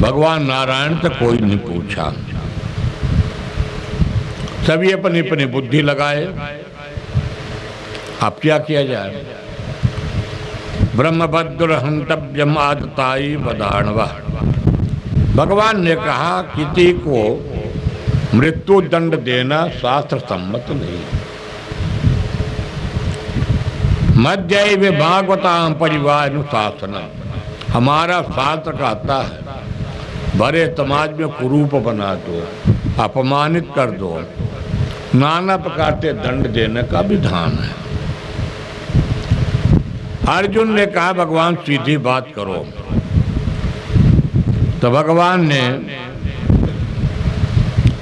भगवान नारायण से कोई नहीं पूछा, सभी अपनी अपनी बुद्धि लगाए। अब क्या किया जाए? ब्रह्मभद्र हंतव्यम आदताई वदाणवा। भगवान ने कहा किसी को मृत्यु दंड देना शास्त्र सम्मत नहीं। मध्य भागवतां परिवार अनुशासन, हमारा शास्त्र कहता है बड़े समाज में कुरूप बना दो, अपमानित कर दो, नाना प्रकार से दंड देने का विधान है। अर्जुन ने कहा भगवान सीधी बात करो। तो भगवान ने,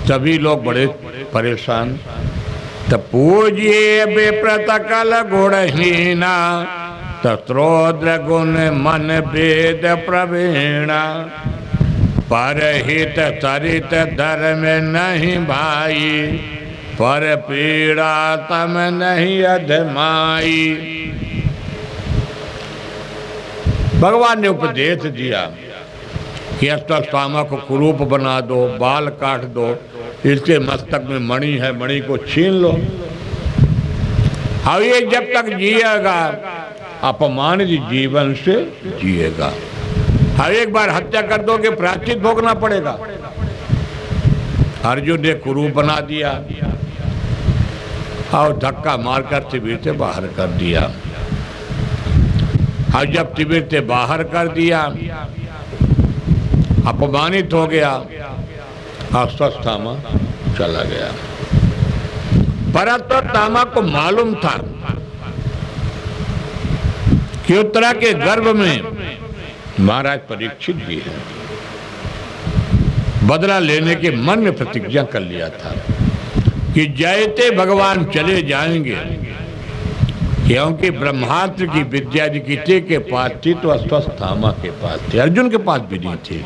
सभी लोग बड़े परेशान, तो पूज्य विप्रत कल गुणहीना, तत्रोद्र गुण मन वेद प्रवीणा, परहित चरित धर्म नहीं भाई, पर पीड़ा तम नहीं अधमाई। भगवान ने उपदेश दिया कि अश्वत्थामा को कुरूप बना दो, बाल काट दो, इसके मस्तक में मणि है, मणि को छीन लो। अब ये जब तक जिएगा अपमानित जीवन से जिएगा। अब एक बार हत्या कर दोगे प्रायश्चित भोगना पड़ेगा। अर्जुन ने कुरूप बना दिया और धक्का मारकर शिविर से बाहर कर दिया। और जब शिविर से बाहर कर दिया, अपमानित हो गया, अश्वत्थामा चला गया। पर अश्वत्थामा को मालूम था कि उत्तरा के गर्भ में महाराज परीक्षित जी है। बदला लेने के मन में प्रतिज्ञा कर लिया था कि जयते भगवान चले जाएंगे, क्योंकि ब्रह्मास्त्र की विद्या किसी के पास थी तो अश्वत्थामा के पास थी, अर्जुन के पास भी नहीं थी।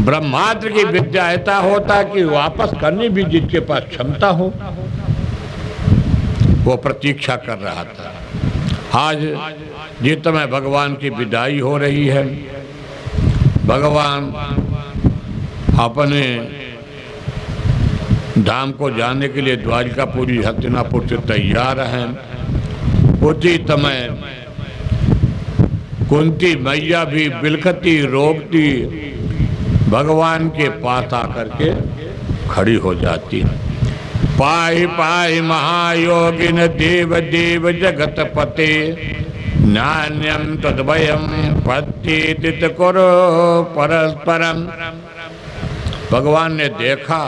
ब्रह्मास्त्र की विद्या ऐसा होता कि वापस करनी भी जिसके पास क्षमता हो। वो प्रतीक्षा कर रहा था। आज जिस समय भगवान की विदाई हो रही है, भगवान अपने धाम को जाने के लिए द्वारिकापुरी हस्तिनापुर से तैयार हैं। उसी समय कुंती मैया भी बिलखती रोकती भगवान के पास आकर के खड़ी हो जाती। पाहि पाहि महायोगिन देव देव जगतपते, नान्यम तद्वयम पतित करो परस्परम। भगवान ने देखा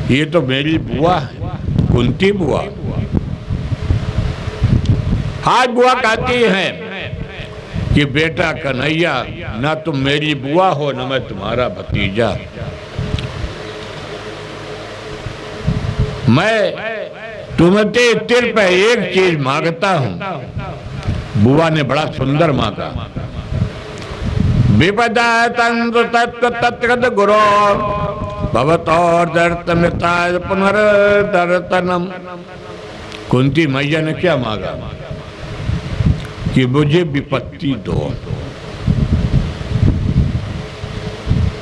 ये तो मेरी बुआ है, कुंती बुआ। आज बुआ कहती है कि बेटा कन्हैया, ना तुम मेरी बुआ हो ना मैं तुम्हारा भतीजा। मैं तुमसे सिर्फ एक चीज मांगता हूं। बुआ ने बड़ा सुंदर मांगा। विपदा तंत्र तत्व तत्व गुरो भवतोर दर्तमिताय पुनर्दर्तनम। कुंती मैया ने क्या मांगा कि मुझे विपत्ति दो।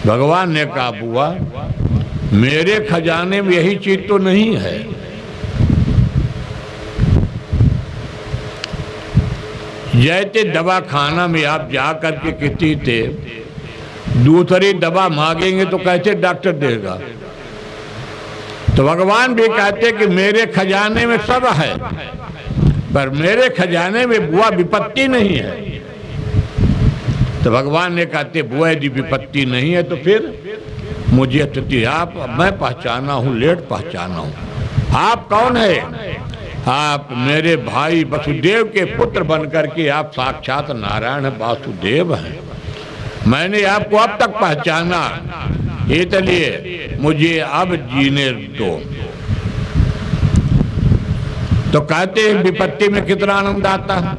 भगवान ने कहा बुआ, मेरे खजाने में यही चीज तो नहीं है। जैसे दवा खाना में आप जा करके किसी से दूसरी दवा मांगेंगे तो कैसे डॉक्टर देगा। तो भगवान भी कहते कि मेरे खजाने में सब है, पर मेरे खजाने में बुआ विपत्ति नहीं है। तो भगवान ने कहते बुआ यदि विपत्ति नहीं है तो फिर मुझे स्थिति आप, मैं पहचाना हूं, लेट पहचाना हूं। आप कौन है? आप मेरे भाई वसुदेव के पुत्र बनकर के आप साक्षात नारायण वासुदेव हैं। मैंने आपको अब तक पहचाना, इसलिए मुझे अब जीने दो। तो कहते हैं विपत्ति में कितना आनंद आता है।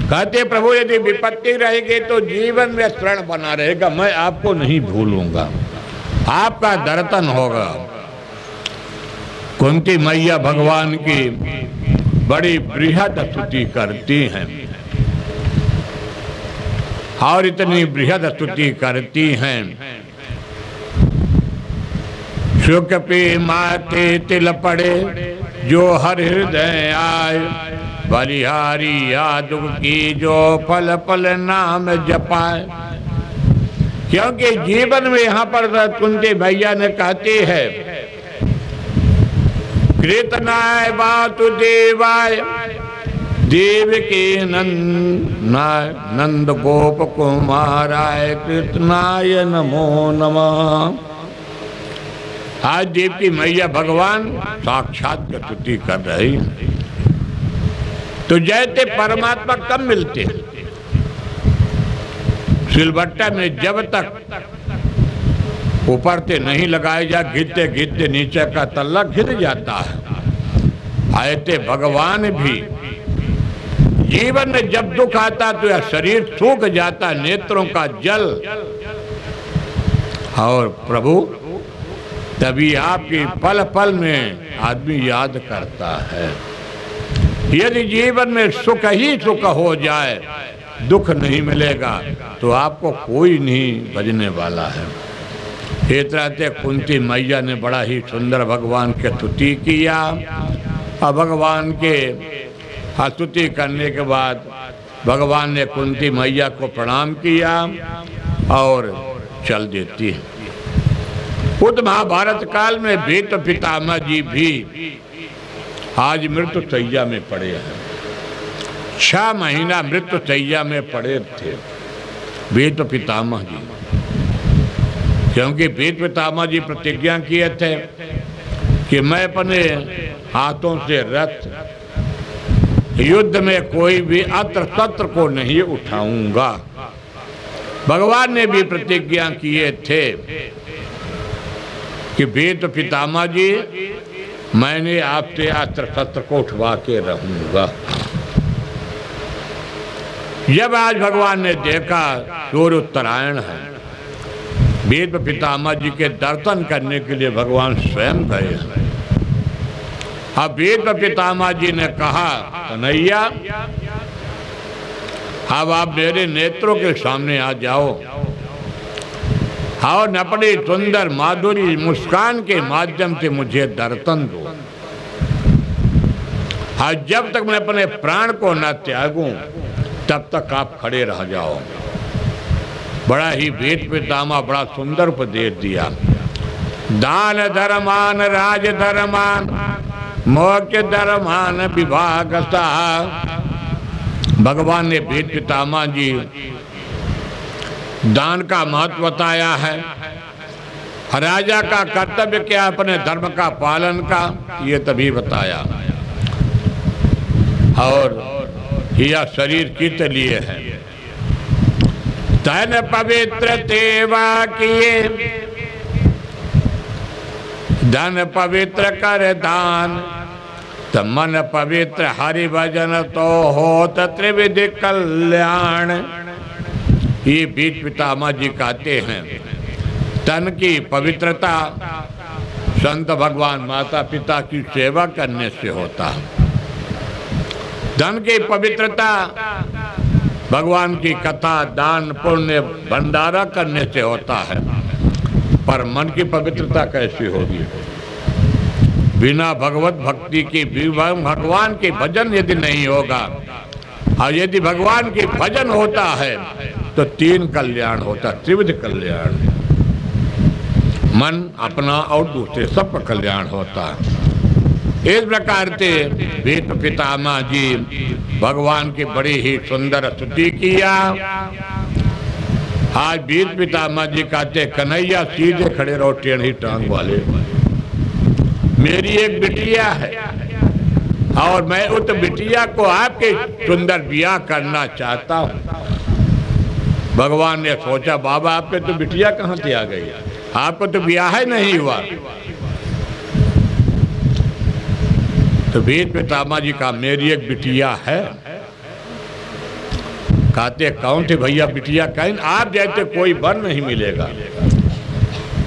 कहते प्रभु यदि विपत्ति रहेगी तो जीवन में स्मरण बना रहेगा, मैं आपको नहीं भूलूंगा, आपका दर्शन होगा। कुंती मैया भगवान की बड़ी बृहद स्तुति करती हैं। और इतनी बृहद स्तुति करती हैं। सुख पे माते तिल पड़े जो हर हृदय आए, बलिहारी यादुक की जो पल पल नाम जपाए। क्योंकि जीवन में यहाँ पर कुंती भैया ने कहती है, कृतनाय वासुदेवाय देव के नंद गोप कुमाराय कृतनाय नमो नमः। आज देव की मैया भगवान साक्षात स्तुति कर रही है। तो जैसे परमात्मा कब मिलते हैं? सिलबट्टा में जब तक ऊपर से नहीं लगाए जा, गिरते गिरते नीचे का तल्ला गिर जाता है। ऐसे भगवान भी जीवन में जब दुख आता तो यह शरीर सूख जाता, नेत्रों का जल, और प्रभु तभी आपकी पल पल में आदमी याद करता है। यदि जीवन में सुख ही सुख हो जाए, दुख नहीं मिलेगा तो आपको कोई नहीं बजने वाला है। इस तरह से कुंती मैया ने बड़ा ही सुंदर भगवान की स्तुति किया, और भगवान के स्तुति करने के बाद भगवान ने कुंती मैया को प्रणाम किया और चल देती है। खुद महाभारत काल में वेद पितामह जी भी आज मृत्यु शैया में पड़े हैं। 6 महीना मृत्यु शैया में पड़े थे वेद पितामह जी, क्योंकि वेद पितामह जी प्रतिज्ञा किए थे कि मैं अपने हाथों से रथ युद्ध में कोई भी अस्त्र शस्त्र को नहीं उठाऊंगा। भगवान ने भी प्रतिज्ञा किए थे कि वेद पितामह जी मैंने आपसे अस्त्र शस्त्र को उठवा के रहूंगा। जब आज भगवान ने देखा सूर्य उत्तरायण है, वेद पितामह जी के दर्शन करने के लिए भगवान स्वयं गए हैं। अब वेद पितामह जी ने कहा, कन्हैया अब आप मेरे नेत्रों के सामने आ जाओ और अपनी सुंदर माधुरी मुस्कान के माध्यम से मुझे दर्शन दो। आज जब तक मैं अपने प्राण को न त्यागूं तब तक आप खड़े रह जाओ। बड़ा ही वेद पितामह बड़ा सुंदर उपदेश दिया। दान धर्मान राज धर्मान मोक्ष धर्मान विभाग सा। भगवान ने वेद पितामह जी दान का महत्व बताया है, राजा का कर्तव्य क्या, अपने धर्म का पालन का, ये तभी बताया। और यह शरीर किस लिए है? तन पवित्र सेवा किए धन पवित्र कर दान, तो मन पवित्र हरि भजन तो होत त्रिविधि कल्याण। ये वेद पितामह जी कहते हैं तन की पवित्रता संत भगवान माता पिता की सेवा करने से होता है। धन की पवित्रता भगवान की कथा दान पुण्य भंडारा करने से होता है। पर मन की पवित्रता कैसी होगी? बिना भगवत भक्ति की, भगवान के भजन यदि नहीं होगा, और यदि भगवान के भजन होता है तो 3 कल्याण होता, त्रिविध कल्याण। मन अपना और दूसरे सबका कल्याण होता है। इस प्रकार से वेद पितामह जी भगवान की बड़ी ही सुंदर स्तुति किया। आज वेद पितामह जी कहते, कन्हैया सीधे खड़े रहो, टेढ़ी टांग वाले। मेरी एक बिटिया है और मैं उस बिटिया को आपके सुंदर ब्याह करना चाहता हूँ। भगवान ने सोचा, बाबा आपके तो बिटिया कहाँ से आ गई, आपको तो ब्याह ही नहीं हुआ। तो वेद पितामह जी का मेरी एक बिटिया है। कहते कौन थे भैया बिटिया? कहीं आप जैसे कोई वर नहीं मिलेगा।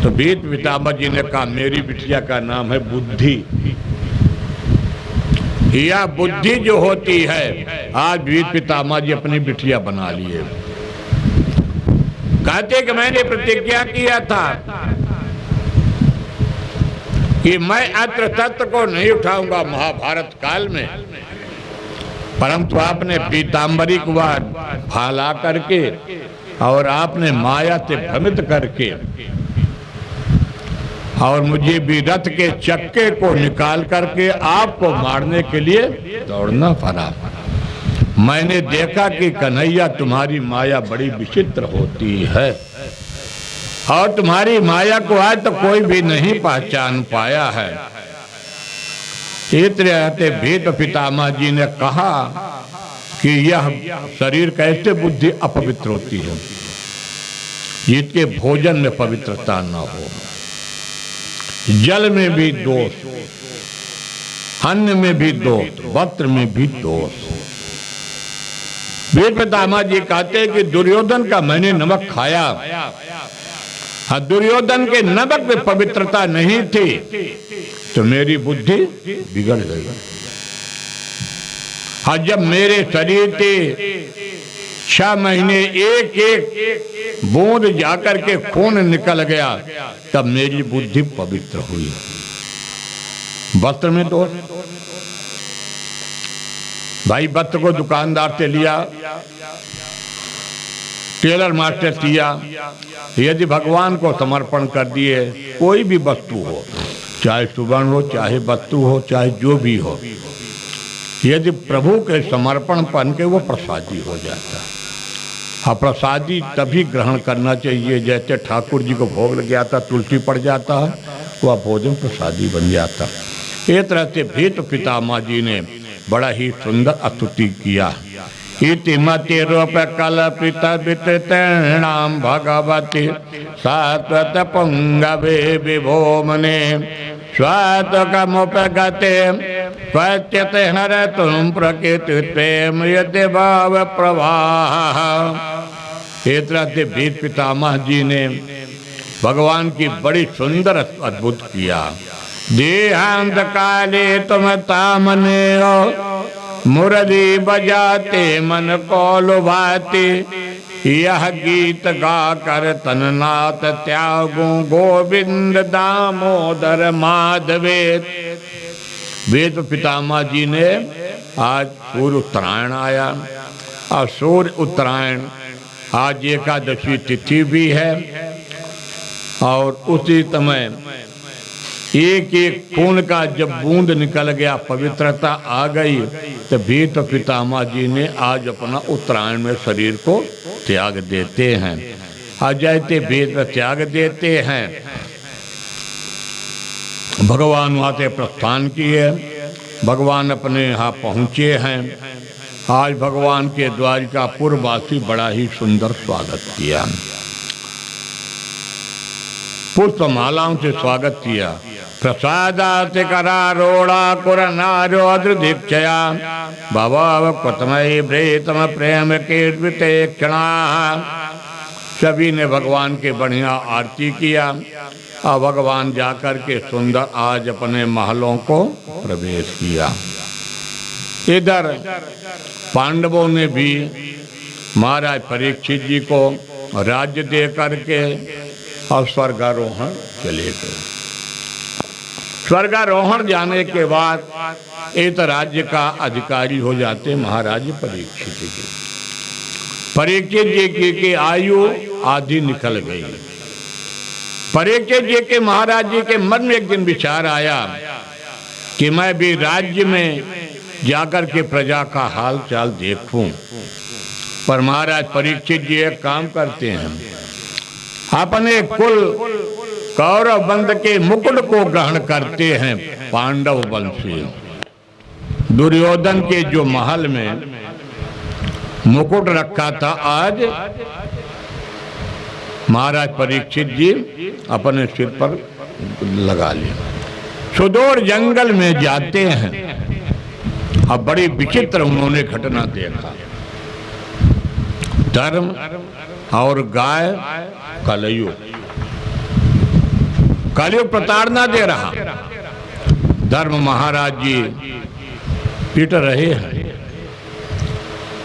तो वेद पितामह जी ने कहा मेरी बिटिया का नाम है बुद्धि। यह बुद्धि जो होती है आज वेद पितामह जी अपनी बिटिया बना लिए। कहते कि मैंने प्रतिज्ञा किया था कि मैं अत्र तत्व को नहीं उठाऊंगा महाभारत काल में, परंतु आपने पीताम्बरी को भाला करके और आपने माया से भ्रमित करके और मुझे भी रथ के चक्के को निकाल करके आपको मारने के लिए दौड़ना पड़ा। मैंने देखा कि कन्हैया तुम्हारी माया बड़ी विचित्र होती है और तुम्हारी माया को आज तो कोई भी नहीं पहचान पाया है। इस रहते भेद पितामह जी ने कहा कि यह शरीर कैसे बुद्धि अपवित्र होती है, जिसके भोजन में पवित्रता न हो, जल में भी दोष, अन्न में भी दोष, वस्त्र में भी दोष। वेद पितामह जी कहते हैं कि दुर्योधन का मैंने नमक खाया, दुर्योधन के नमक में पवित्रता नहीं थी तो मेरी बुद्धि बिगड़ गई। और जब मेरे शरीर से 6 महीने एक एक बूंद जाकर के खून निकल गया तब मेरी बुद्धि पवित्र हुई। वस्त्र में दोष, भाई वस्त्र को दुकानदार से लिया, टेलर मास्टर किया, यदि भगवान को समर्पण कर दिए, कोई भी वस्तु हो, चाहे सुवर्ण हो, चाहे वस्तु हो, चाहे जो भी हो, यदि प्रभु के समर्पण पन के वो प्रसादी हो जाता है। हाँ, प्रसादी तभी ग्रहण करना चाहिए जैसे ठाकुर जी को भोग लग जाता, तुलसी पड़ जाता है, वह भोजन प्रसादी बन जाता। एक तरह से भेद पितामह जी ने बड़ा ही सुंदर स्तुति किया। इति मति रूप कल्पित वितृणाम भगवती सात्वत पुंगवे विभोमने स्वात्कमुपगते क्वचित् हरतुं प्रकृतित्वेन यदि भाव प्रवाह। इस तरह से वेद पितामह जी ने भगवान की बड़ी सुंदर अद्भुत किया। देहांत काले तुम तामने हो, मुरली बजाते मन को लुभाते, यह गीत गाकर तननाथ त्यागो गोविंद दामोदर माधवे। वेद पितामह जी ने आज सूर्य उत्तरायण आया और सूर्य उत्तरायण आज एकादशी तिथि भी है और उसी समय एक एक खून का जब बूंद निकल गया, पवित्रता आ गई, तो वेद पितामह जी ने आज अपना उत्तरायण में शरीर को त्याग देते हैं। आज जैसे वेद त्याग देते हैं, भगवान वहाँ से प्रस्थान किए, भगवान अपने यहाँ पहुँचे हैं। आज भगवान के द्वारिकापुर वासी बड़ा ही सुंदर स्वागत किया, पुष्पमालाओं से स्वागत किया। प्रसादात् करारोड़ा कुरनारो दृदीक्षया भवव कुतमयी प्रीतम प्रेम कीर्तिते क्षणा। सभी ने भगवान के बढ़िया आरती किया और भगवान जाकर के सुंदर आज अपने महलों को प्रवेश किया। इधर पांडवों ने भी महाराज परीक्षित जी को राज्य दे करके और स्वर्गारोहण चले गए। स्वर्गारोहण जाने के बाद इस राज्य का अधिकारी हो जाते महाराज परीक्षित जी। परीक्षित जी की आयु आधी निकल गई। परीक्षित जी के महाराज जी के मन में एक दिन विचार आया कि मैं भी राज्य में जाकर के प्रजा का हाल चाल देखूं। पर महाराज परीक्षित जी एक काम करते हैं, अपने कुल कौरव वंश के मुकुट को ग्रहण करते हैं पांडव वंशी। दुर्योधन के जो महल में मुकुट रखा था, आज महाराज परीक्षित जी अपने सिर पर लगा लिया। सुदूर जंगल में जाते हैं, अब बड़ी विचित्र उन्होंने घटना देखा। धर्म और गाय कलयुग प्रताड़ना दे रहा। धर्म महाराज जी पीट रहे हैं,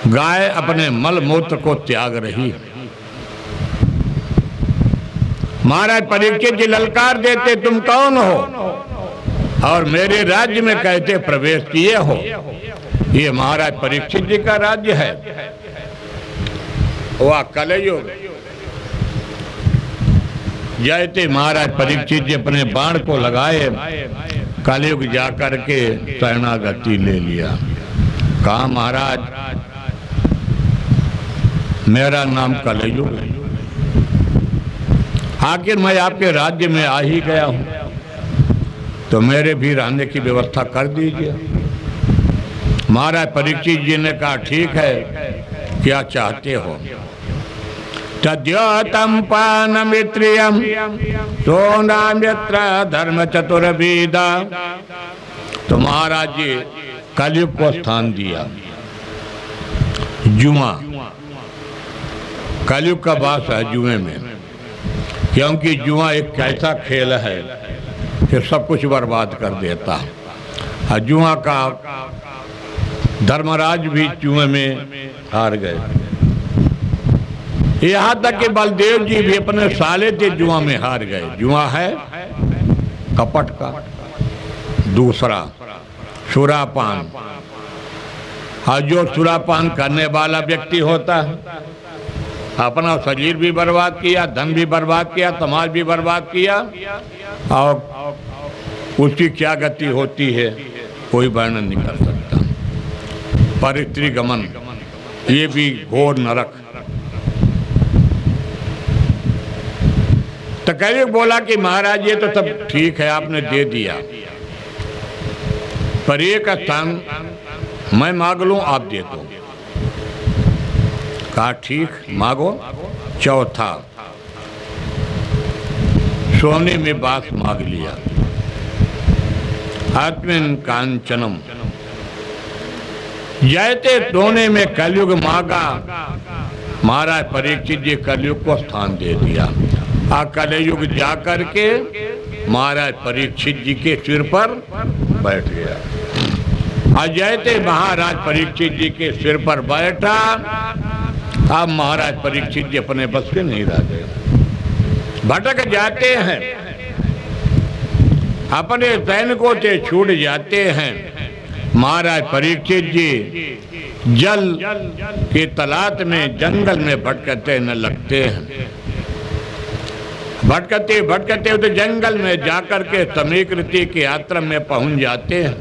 गाय अपने मल मूत्र को त्याग रही है। महाराज परीक्षित जी ललकार देते, तुम कौन हो और मेरे राज्य में कहते प्रवेश किए हो। ये महाराज परीक्षित जी का राज्य है। वह कलयुग। जैसे महाराज परीक्षित जी अपने बाण को लगाए, कलयुग जाकर के शरणागति ले लिया। कहा महाराज मेरा नाम कलयुग है, आखिर मैं आपके राज्य में आ ही गया हूं, तो मेरे भी रहने की व्यवस्था कर दीजिए। महाराज परीक्षित जी ने कहा ठीक है, क्या चाहते हो। तद्योतम पानमित्रियम सोनाम यत्र धर्म चतुर्विधा। तो महाराज जी कलयुग को स्थान दिया। जुआ, कलयुग का वास है जुए में, क्योंकि जुआ एक ऐसा खेल है कि सब कुछ बर्बाद कर देता है। जुआ का धर्मराज भी जुए में हार गए। यहाँ तक कि बलदेव जी भी अपने साले से जुआ में हार गए। जुआ है कपट का। दूसरा सुरापान। और जो सुरापान करने वाला व्यक्ति होता है, अपना शरीर भी बर्बाद किया, धन भी बर्बाद किया, समाज भी बर्बाद किया, और उसकी क्या गति होती है कोई वर्णन नहीं कर सकता। परिस्त्री गमन, ये भी घोर नरक। तो कलयुग बोला कि महाराज ये तो सब ठीक है, आपने दे दिया, पर एक स्थान मैं मांग लूं, आप दे दो। कहा ठीक, मांगो। चौथा सोने में बास मांग लिया। आत्मन कांचनम। जैसे सोने में कलयुग मांगा, महाराज परीक्षित जी कलयुग को स्थान दे दिया। कलयुग जाकर के महाराज परीक्षित जी के सिर पर बैठ गया। जैसे महाराज परीक्षित जी के सिर पर बैठा, अब महाराज परीक्षित जी अपने बस के नहीं रह गए, भटक जाते हैं, अपने सैनिकों से छूट जाते हैं। महाराज परीक्षित जी जल की तलाश में जंगल में भटकते न लगते हैं। भटकते भटकते तो जंगल में जाकर के समीकृति के आश्रम में पहुंच जाते हैं।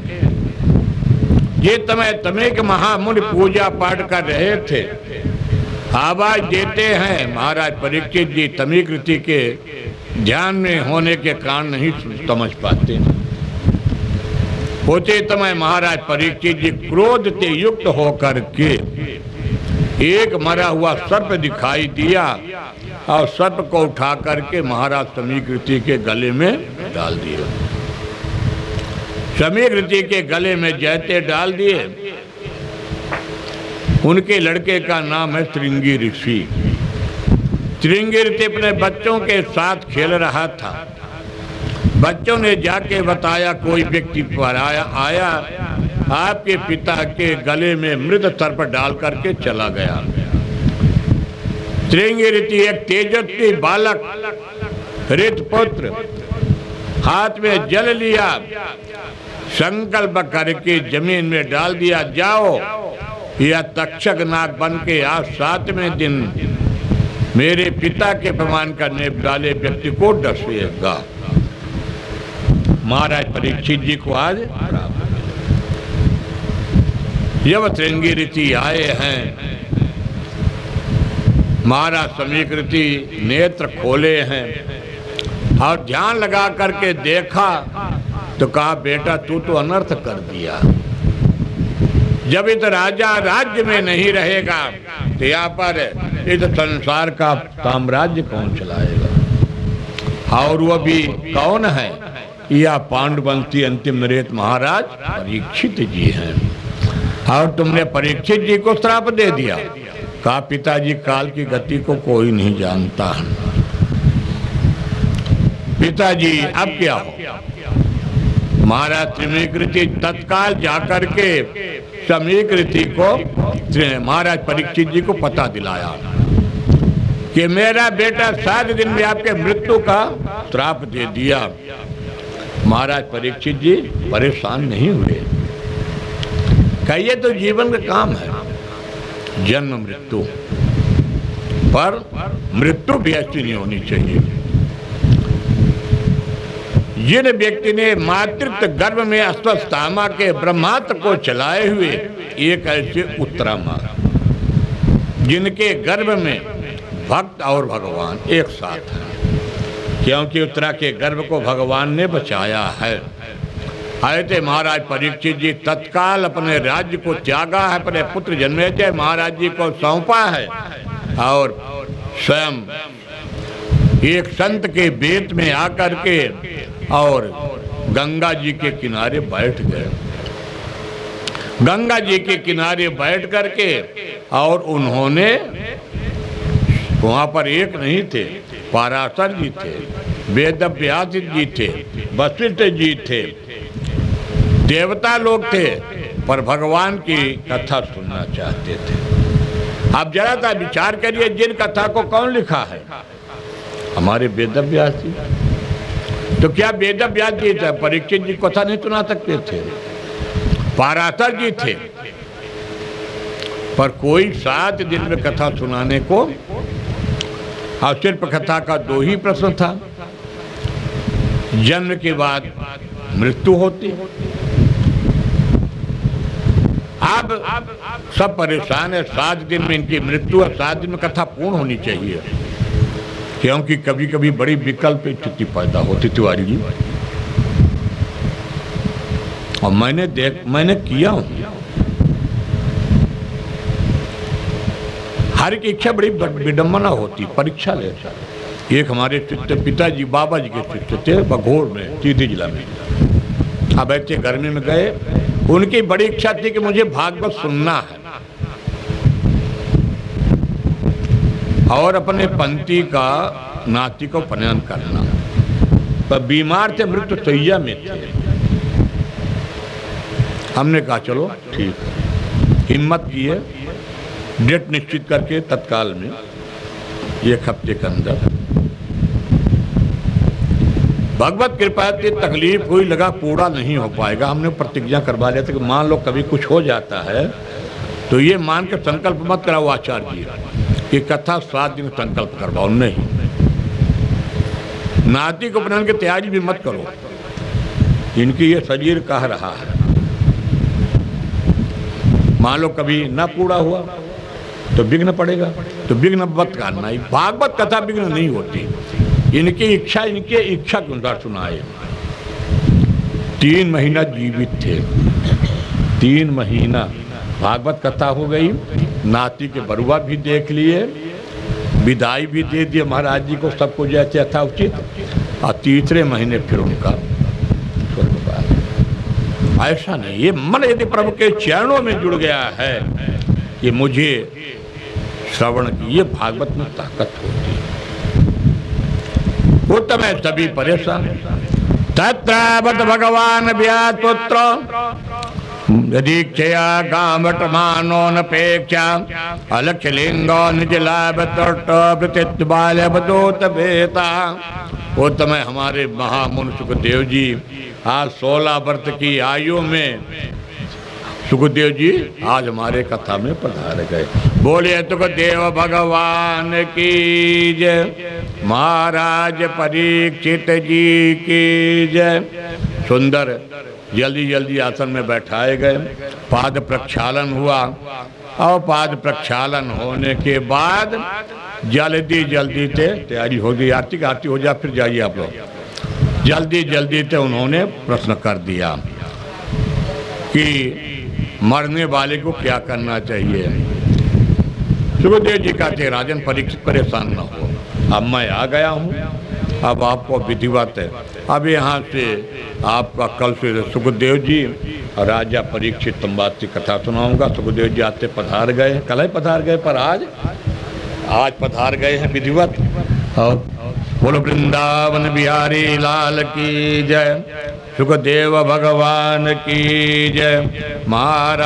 ये समय तमेक महामुनि पूजा पाठ कर रहे थे, आवाज देते हैं। महाराज परीक्षित जी तमीकृति के ध्यान में होने के कारण नहीं समझ पाते। होते समय महाराज परीक्षित जी क्रोध से युक्त होकर के एक मरा हुआ सर्प दिखाई दिया, और सर्प को उठा करके महाराज समीकृति के गले में डाल दिया। समीकृति के गले में जैसे डाल दिए, उनके लड़के का नाम है श्रृंगी ऋषि। श्रृंगी ऋषि अपने बच्चों के साथ खेल रहा था। बच्चों ने जाके बताया कोई व्यक्ति पर आया, आपके पिता के गले में मृत सर्प डाल करके चला गया। श्रृंगी ऋषि एक तेजस्वी बालक ऋतपुत्र, हाथ में जल लिया, संकल्प करके जमीन में डाल दिया, जाओ या तक्षक नाग बन के आज 7वें दिन मेरे पिता के अपमान करने वाले व्यक्ति को डसेगा। महाराज परीक्षित जी को आज जब श्रृंगी ऋषि आए हैं, महाराज समीकृति नेत्र खोले हैं और ध्यान लगा करके देखा, तो कहा बेटा तू तो अनर्थ कर दिया। जब इस राजा राज्य में नहीं रहेगा तो यहाँ पर इस संसार का साम्राज्य कौन चलाएगा। और वह भी कौन है, यह पांडुवंशी अंतिम नरेश महाराज परीक्षित जी हैं। और तुमने परीक्षित जी को श्राप दे दिया। कहा पिताजी काल की गति को कोई नहीं जानता है। पिताजी अब क्या हो। महाराज समीकृति तत्काल जाकर के समीकृति को महाराज परीक्षित जी को पता दिलाया कि मेरा बेटा 7 दिन में आपके मृत्यु का श्राप दे दिया। महाराज परीक्षित जी परेशान नहीं हुए, कहिए तो जीवन का काम है, जन्म मृत्यु, पर मृत्यु भी ऐसी नहीं होनी चाहिए। जिन व्यक्ति ने मातृत्व गर्भ में अश्वत्थामा के ब्रह्मास्त्र को चलाए हुए एक ऐसे उत्तरामा, जिनके गर्भ में भक्त और भगवान एक साथ हैं, क्योंकि उत्तरा के गर्भ को भगवान ने बचाया है। आए थे महाराज परीक्षित जी तत्काल अपने राज्य को त्यागा है, अपने पुत्र जन्मेजय महाराज जी को सौंपा है और स्वयं एक संत के बेत में आकर के और गंगा जी के किनारे बैठ गए। गंगा जी के किनारे बैठ करके और उन्होंने, वहां पर एक नहीं थे, पराशर जी थे, वेदव्यास जी थे, वशिष्ठ जी थे, देवता लोग थे, पर भगवान की कथा सुनना चाहते थे। आप जरा सा विचार करिए, जिन कथा को कौन लिखा है? हमारे वेदव्यास जी। तो क्या वेदव्यास जी थे परीक्षित जी कथा नहीं सुना सकते थे? पराशर जी थे, पर कोई 7 दिन में कथा सुनाने को, और सिर्फ कथा का 2 ही प्रश्न था, जन्म के बाद मृत्यु होती। अब सब परेशान है, 7 दिन में इनकी मृत्यु और 7 दिन में कथा पूर्ण होनी चाहिए, क्योंकि कभी कभी बड़ी विकल्प स्थिति पैदा होती। तिवारी जी, और मैंने किया हूं, हर एक इच्छा बड़ी विडंबना होती, परीक्षा लेता। एक हमारे शिष्य पिताजी बाबा जी के शिष्य थे, बघोर में, सीधी जिला में। अब ऐसे गर्मी में गए, उनकी बड़ी इच्छा थी कि मुझे भागवत सुनना है और अपने पंथी का नाती को उपनयन करना, पर बीमार थे, मृत्यु शैय्या में थे। हमने कहा चलो ठीक है, हिम्मत किए, डेट निश्चित करके तत्काल में 1 हफ्ते के अंदर भगवत कृपा से तकलीफ हुई, लगा पूरा नहीं हो पाएगा। हमने प्रतिज्ञा करवा लिया था कि मान लो कभी कुछ हो जाता है तो ये मान के संकल्प मत कराओ आचार्य जी कि कथा 7 दिन संकल्प करवाओ, नहीं, नाती को उपनयन की तैयारी भी मत करो, इनकी ये शरीर कह रहा है। मान लो कभी ना पूरा हुआ तो विघ्न पड़ेगा, तो विघ्न मत करना। भागवत कथा विघ्न नहीं होती, इनकी इच्छा इनके इच्छा के अनुसार सुनाए। 3 महीना जीवित थे, 3 महीना भागवत कथा हो गई, नाती के बरुआ भी देख लिए, विदाई भी दे दिए महाराज जी को, सबको जैसे था उचित, और 3रे महीने फिर उनका स्वर्गवास। ऐसा नहीं, ये मन यदि प्रभु के चरणों में जुड़ गया है कि मुझे श्रवण की, ये भागवत में ताकत होती है। वो तो मैं सभी परेशान। तत्रावत भगवान व्यास पुत्र दीक्षया कामट मानोनपेक्षा अलक्ष्य लिंगो निज लाभ तट बाल्य बदोत बेता। वो तो मैं हमारे महामुनि सुखदेव जी आज 16 वर्ष की आयु में, सुखदेव जी आज हमारे कथा में पधार गए। बोलिए सुखदेव भगवान की जय, महाराज परीक्षित जी की जय। सुंदर जल्दी जल्दी आसन में बैठाए गए, पाद प्रक्षालन हुआ, और पाद प्रक्षालन होने के बाद जल्दी जल्दी से तैयारी हो गई, आरती की आरती हो जाए फिर जाइए आप लोग। जल्दी जल्दी से उन्होंने प्रश्न कर दिया कि मरने वाले को क्या करना चाहिए। सुखदेव जी कहते राजन परीक्षित परेशान न हो, अब मैं आ गया हूँ, अब आपको विधिवत है, अब यहाँ से आपका कल से सुखदेव जी और राजा परीक्षित संवाद की कथा सुनाऊंगा। सुखदेव जी आते पधार गए, कल ही पधार गए, पर आज पधार गए हैं विधिवत। और बोलो वृंदावन बिहारी लाल की जय, सुखदेव भगवान की जय, महाराज।